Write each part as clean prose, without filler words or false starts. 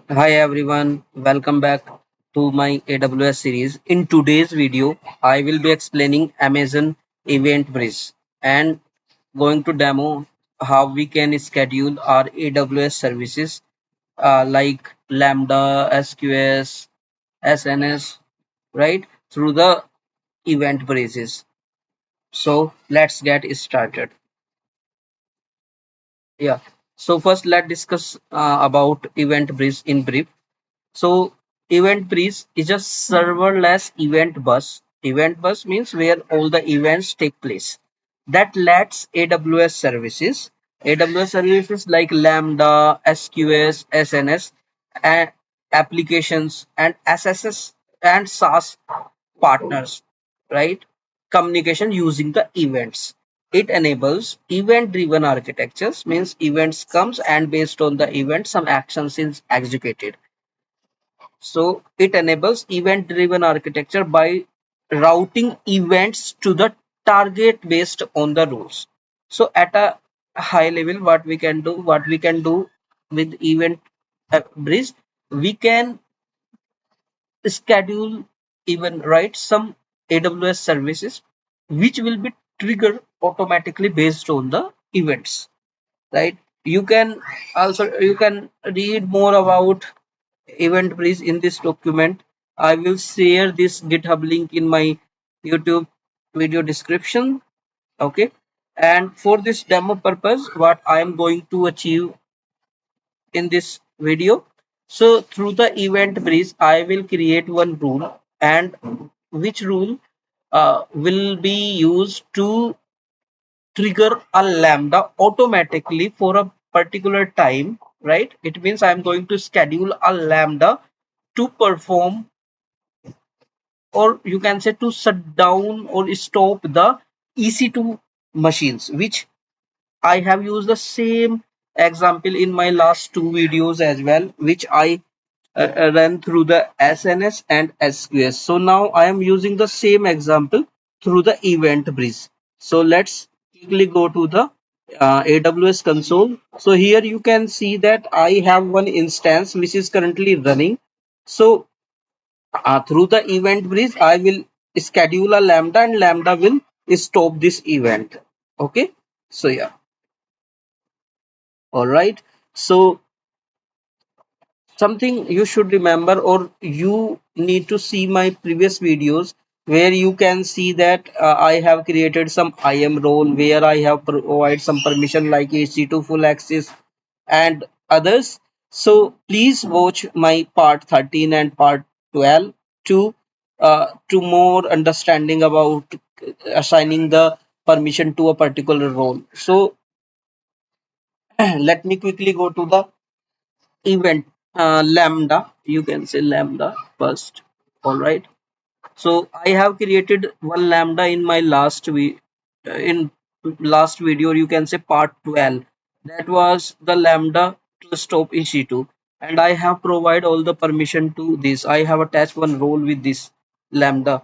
Hi everyone, welcome back to my AWS series. In today's video, I will be explaining Amazon EventBridge and going to demo how we can schedule our AWS services like Lambda, SQS, SNS, right, through the event bridges. So let's get started. Yeah. So first, let's discuss about event bridge in brief. So EventBridge is a serverless event bus. Event bus means where all the events take place. That lets AWS services like Lambda, SQS, SNS, and applications and SSS and SaaS partners, right? Communication using the events. It enables event-driven architectures, means events comes and based on the event, some actions is executed. So it enables event-driven architecture by routing events to the target based on the rules. So at a high level, what we can do with event bridge, we can schedule even write some AWS services which will be triggered automatically based on the events, right? You can read more about EventBridge in this document. I will share this GitHub link in my YouTube video description. Okay. And for this demo purpose, what I am going to achieve in this video. So through the EventBridge, I will create one rule, and which rule will be used to trigger a lambda automatically for a particular time, right? It means I'm going to schedule a lambda to perform, or you can say to shut down or stop the EC2 machines, which I have used the same example in my last two videos as well, which I ran through the SNS and SQS. So now I am using the same example through the event bridge. So let's quickly go to the AWS console. So here you can see that I have one instance which is currently running. So through the event bridge, I will schedule a lambda and lambda will stop this event. Okay. So yeah. All right. So something you should remember, or you need to see my previous videos where you can see that I have created some IAM role where I have provided some permission like EC2 full access and others. So please watch my part 13 and part 12 to more understanding about assigning the permission to a particular role. So let me quickly go to the event lambda. You can say lambda first. All right. So I have created one lambda in my in last video, you can say part 12. That was the lambda to stop EC2, and I have provided all the permission to this. I have attached one role with this lambda,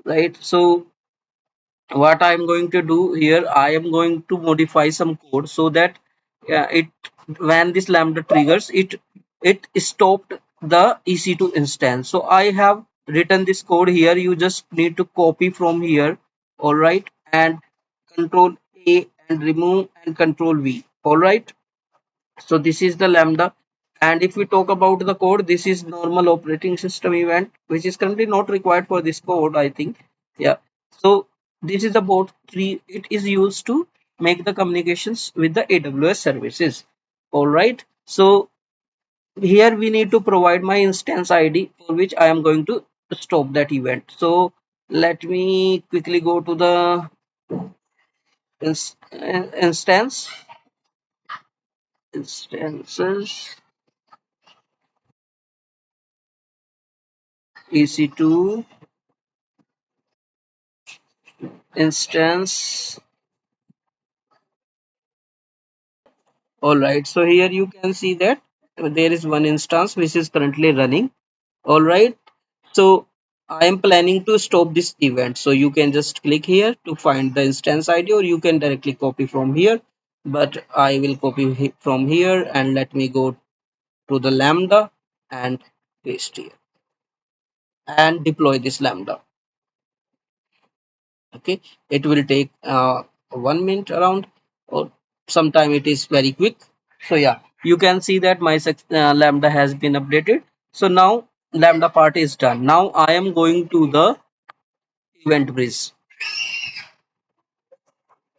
right? So what I am going to do here, I am going to modify some code so that it when this lambda triggers it stopped the EC2 instance. So I have written this code here. You just need to copy from here, all right, and control A and remove and control V, all right. So this is the lambda, and if we talk about the code, this is normal operating system event which is currently not required for this code, I think. Yeah. So this is about three. It is used to make the communications with the AWS services. All right. So here we need to provide my instance ID for which I am going to stop that event. So let me quickly go to the instance instances EC2 instance. All right, so here you can see that there is one instance which is currently running. All right, so I am planning to stop this event, so you can just click here to find the instance ID, or you can directly copy from here, but I will copy from here, and let me go to the lambda. and paste here and deploy this Lambda. Okay, it will take 1 minute around, or sometime it is very quick. So yeah, you can see that my Lambda has been updated. So now Lambda part is done. Now I am going to the event bridge.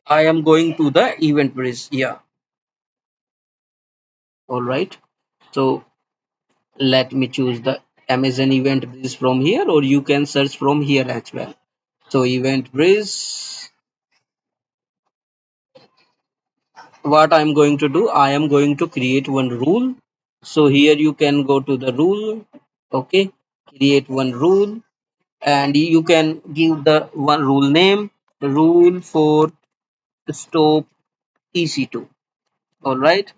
I am going to the event bridge. Yeah, all right. So let me choose the Amazon event bridge from here, or you can search from here as well. So event bridge, what I'm going to do, I am going to create one rule. So here you can go to the rule. Okay, create one rule, and you can give the one rule name, rule for stop EC2. All right,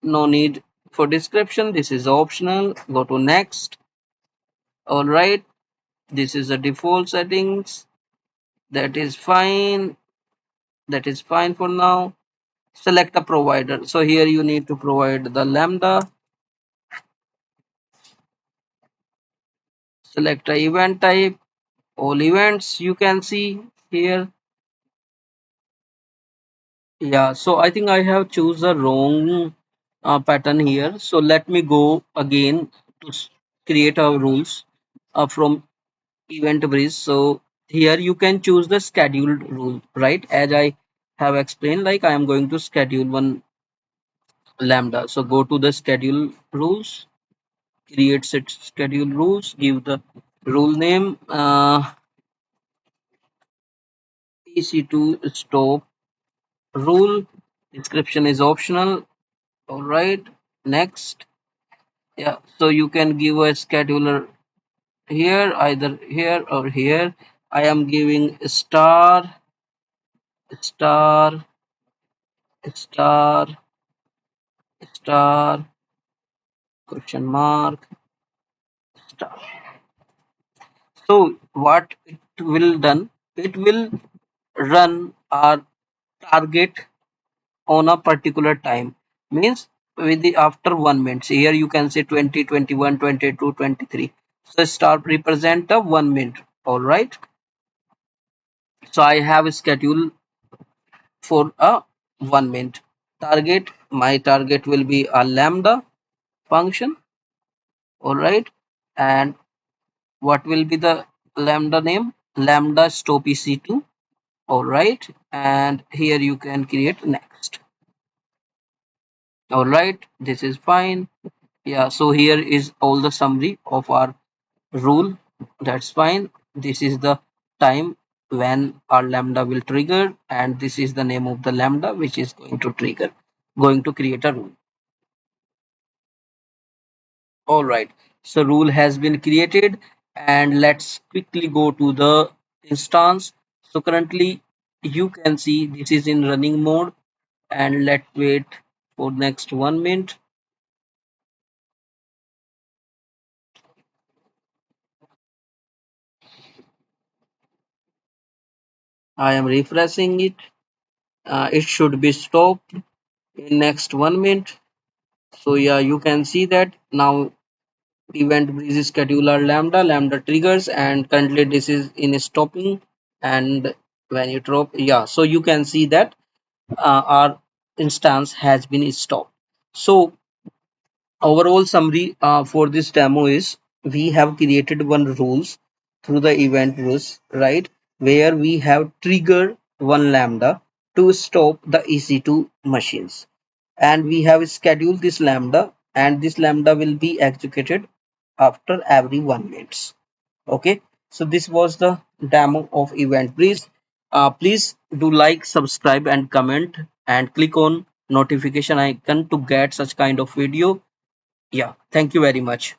no need for description, this is optional. Go to next. All right, this is the default settings. That is fine, that is fine for now. Select a provider. So here you need to provide the Lambda. Select a event type, all events you can see here. Yeah, so I think I have choose the wrong pattern here. So let me go again to create our rules from event bridge. So here you can choose the scheduled rule, right? As I have explained, like I am going to schedule one Lambda. So go to the schedule rules, create set schedule rules, give the rule name EC2 stop rule. Description is optional. All right, next. Yeah, so you can give a scheduler here, either here or here. I am giving star, star, star, star, question mark, star. So what it will done? It will run our target on a particular time. Means with the after 1 minute. So here you can say 20, 21, 22, 23. So star represent the 1 minute. All right. So I have a schedule for a 1 minute target. My target will be a Lambda function. All right. And what will be the Lambda name? Lambda stop EC2. All right. And here you can create next. All right. This is fine. Yeah. So here is all the summary of our rule. That's fine. This is the time when our Lambda will trigger, and this is the name of the Lambda which is going to trigger, going to create a rule. All right, so rule has been created, and let's quickly go to the instance. So currently you can see this is in running mode, and let's wait for next 1 minute. I am refreshing it. It should be stopped in next 1 minute. So yeah, you can see that now event bridge scheduler Lambda triggers, and currently this is in stopping. And when you drop, yeah, so you can see that our instance has been stopped. So overall summary for this demo is we have created one rules through the event rules, right, where we have triggered one Lambda to stop the EC2 machines, and we have scheduled this Lambda, and this Lambda will be executed after every 1 minute. Okay, so this was the demo of EventBridge. Please do like, subscribe and comment, and click on notification icon to get such kind of video. Yeah, thank you very much.